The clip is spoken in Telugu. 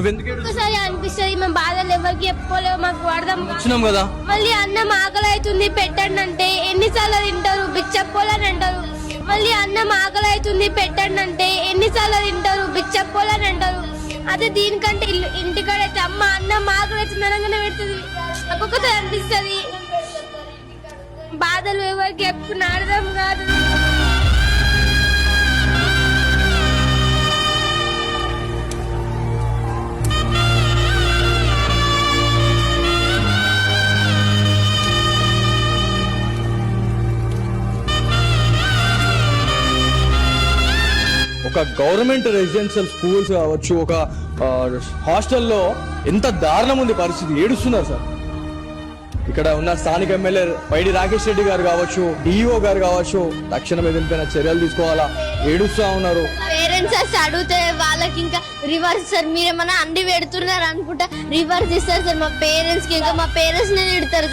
నువ్వెందుకు ఒకసారి అనిపిస్తుంది మేము బాధలు ఎవరికి చెప్పుకోలేవు, మాకు అర్థం వచ్చినాం కదా. మళ్ళీ అన్నం ఆకలి అవుతుంది పెట్టండి అంటే ఎన్నిసార్లు తింటారు, బిచ్చపోలని అంటారు. మళ్ళీ అన్నం ఆకలి అవుతుంది పెట్టండి అంటే ఎన్నిసార్లు తింటారు, బిచ్చపోలని అంటారు. అదే దీనికంటే ఇంటికాడైతే అమ్మ అన్నం ఆకలి అవుతుంది అనగానే పెడుతుంది. ఒక్కొక్కసారి అనిపిస్తుంది బాధలు ఎవరికి చెప్పుకున్న అర్థం కాదు. ఒక గవర్నమెంట్ రెసిడెన్షియల్ స్కూల్స్ కావచ్చు, ఒక హాస్టల్లో ఎంత దారుణం ఉంది పరిస్థితి. ఏడుస్తున్నారు సార్. ఇక్కడ ఉన్న స్థానిక ఎమ్మెల్యే వైడి రాకేష్ రెడ్డి గారు కావచ్చు, డిఈఓ గారు కావచ్చు, తక్షణం ఎదిరిపోయిన చర్యలు తీసుకోవాలా. ఏడుస్తా ఉన్నారు. పేరెంట్స్ అడిగితే వాళ్ళకి ఇంకా రివర్స్ సార్, మీరేమన్నా అండి పెడుతున్నారు అనుకుంటా రివర్స్ ఇస్తారు సార్. మా పేరెంట్స్ కి ఇంకా మా పేరెంట్స్ ని తిడతారు.